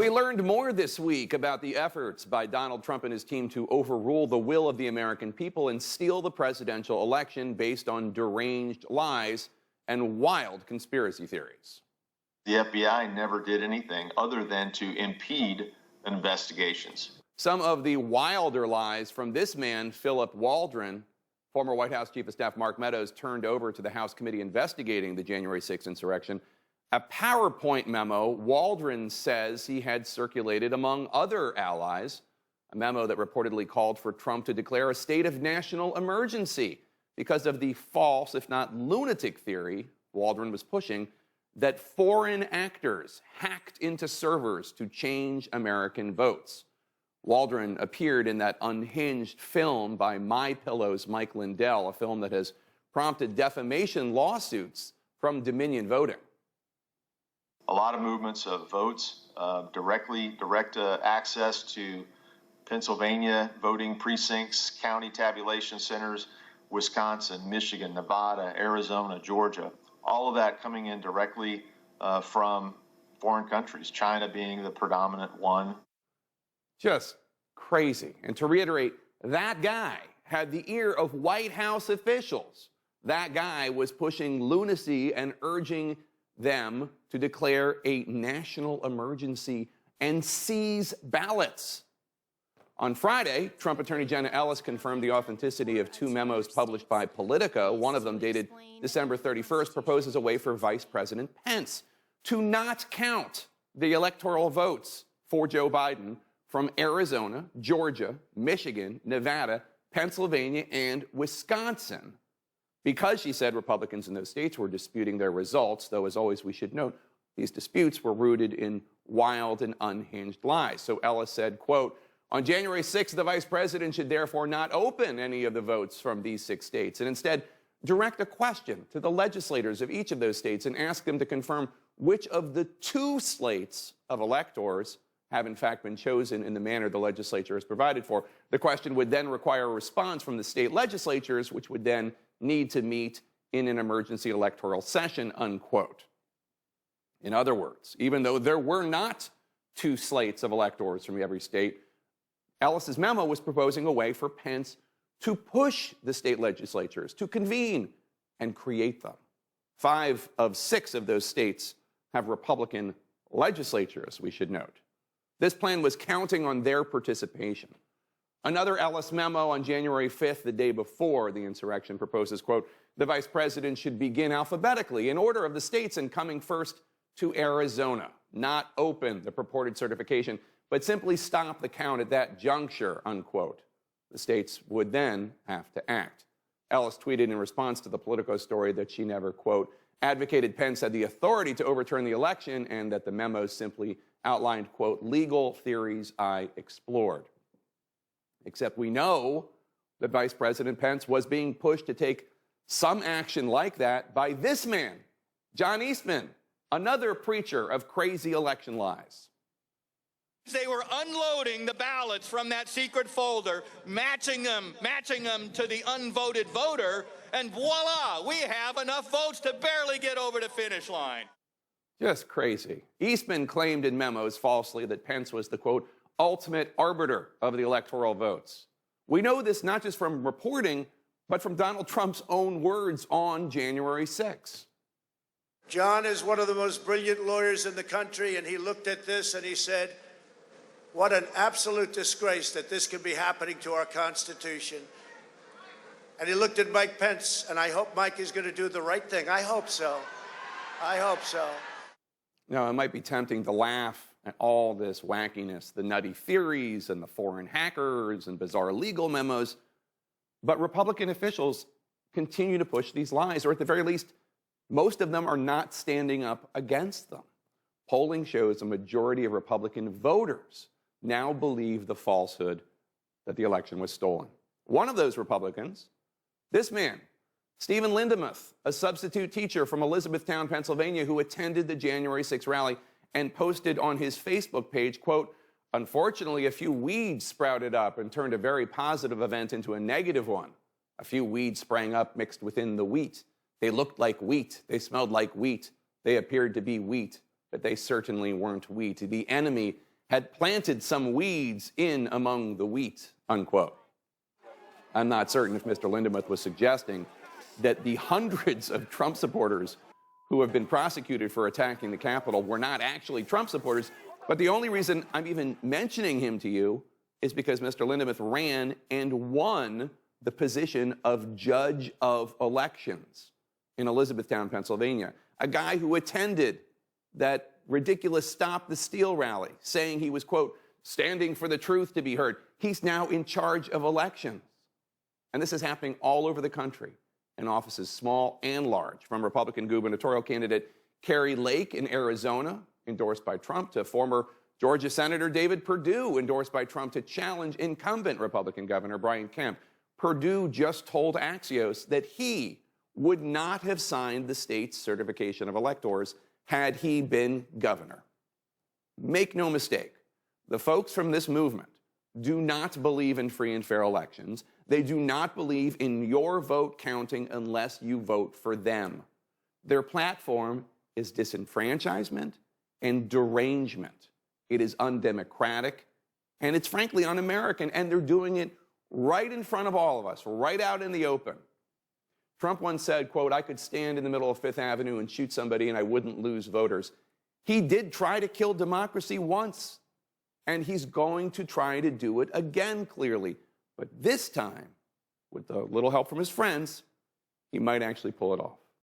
We learned more this week about the efforts by Donald Trump and his team to overrule the will of the American people and steal the presidential election based on deranged lies and wild conspiracy theories. The FBI never did anything other than to impede investigations. Some of the wilder lies from this man, Philip Waldron, former White House Chief of Staff Mark Meadows, turned over to the House committee investigating the January 6th insurrection. A PowerPoint memo Waldron says he had circulated among other allies, a memo that reportedly called for Trump to declare a state of national emergency because of the false, if not lunatic theory Waldron was pushing that foreign actors hacked into servers to change American votes. Waldron appeared in that unhinged film by MyPillow's Mike Lindell, a film that has prompted defamation lawsuits from Dominion Voting. A lot of movements of votes, direct access to Pennsylvania voting precincts, county tabulation centers, Wisconsin, Michigan, Nevada, Arizona, Georgia, all of that coming in directly from foreign countries, China being the predominant one. Just crazy. And to reiterate, that guy had the ear of White House officials. That guy was pushing lunacy and urging them to declare a national emergency and seize ballots. On Friday, Trump Attorney Jenna Ellis confirmed the authenticity of two memos published by Politico. One of them, dated December 31st, proposes a way for Vice President Pence to not count the electoral votes for Joe Biden from Arizona, Georgia, Michigan, Nevada, Pennsylvania, and Wisconsin, because, she said, Republicans in those states were disputing their results, though, as always, we should note, these disputes were rooted in wild and unhinged lies. So Ellis said, quote, on January 6th, the vice president should therefore not open any of the votes from these 6 states and instead direct a question to the legislators of each of those states and ask them to confirm which of the 2 slates of electors have in fact been chosen in the manner the legislature has provided for. The question would then require a response from the state legislatures, which would then need to meet in an emergency electoral session, unquote. In other words, even though there were not 2 slates of electors from every state, Ellis's memo was proposing a way for Pence to push the state legislatures to convene and create them. 5 of 6 of those states have Republican legislatures, we should note. This plan was counting on their participation. Another Ellis memo on January 5th, the day before the insurrection, proposes, quote, the vice president should begin alphabetically in order of the states and coming first to Arizona, not open the purported certification, but simply stop the count at that juncture, unquote. The states would then have to act. Ellis tweeted in response to the Politico story that she never, quote, advocated Pence had the authority to overturn the election and that the memo simply outlined, quote, legal theories I explored. Except we know that Vice President Pence was being pushed to take some action like that by this man, John Eastman, another preacher of crazy election lies. They were unloading the ballots from that secret folder, matching them to the unvoted voter, and voila, we have enough votes to barely get over the finish line. Just crazy. Eastman claimed in memos falsely that Pence was the, quote, ultimate arbiter of the electoral votes. We know this not just from reporting, but from Donald Trump's own words on January 6th. John is one of the most brilliant lawyers in the country, and he looked at this and he said, what an absolute disgrace that this could be happening to our Constitution. And he looked at Mike Pence, and I hope Mike is going to do the right thing. I hope so. I hope so. Now, it might be tempting to laugh at all this wackiness, the nutty theories and the foreign hackers and bizarre legal memos, but Republican officials continue to push these lies, or at the very least, most of them are not standing up against them. Polling shows a majority of Republican voters now believe the falsehood that the election was stolen. One of those Republicans, this man, Stephen Lindemuth, a substitute teacher from Elizabethtown, Pennsylvania, who attended the January 6th rally and posted on his Facebook page, quote, unfortunately, a few weeds sprouted up and turned a very positive event into a negative one. A few weeds sprang up mixed within the wheat. They looked like wheat. They smelled like wheat. They appeared to be wheat, but they certainly weren't wheat. The enemy had planted some weeds in among the wheat, unquote. I'm not certain if Mr. Lindemuth was suggesting that the hundreds of Trump supporters who have been prosecuted for attacking the Capitol were not actually Trump supporters. But the only reason I'm even mentioning him to you is because Mr. Lindemuth ran and won the position of judge of elections in Elizabethtown, Pennsylvania. A guy who attended that ridiculous Stop the Steal rally, saying he was, quote, standing for the truth to be heard. He's now in charge of elections. And this is happening all over the country in offices small and large, from Republican gubernatorial candidate Kari Lake in Arizona, endorsed by Trump, to former Georgia Senator David Perdue, endorsed by Trump to challenge incumbent Republican Governor Brian Kemp. Perdue just told Axios that he would not have signed the state's certification of electors had he been governor. Make no mistake, the folks from this movement do not believe in free and fair elections. They do not believe in your vote counting unless you vote for them. Their platform is disenfranchisement and derangement. It is undemocratic, and it's frankly un-American, and they're doing it right in front of all of us, right out in the open. Trump once said, quote, I could stand in the middle of Fifth Avenue and shoot somebody and I wouldn't lose voters. He did try to kill democracy once, and he's going to try to do it again, clearly. But this time, with a little help from his friends, he might actually pull it off.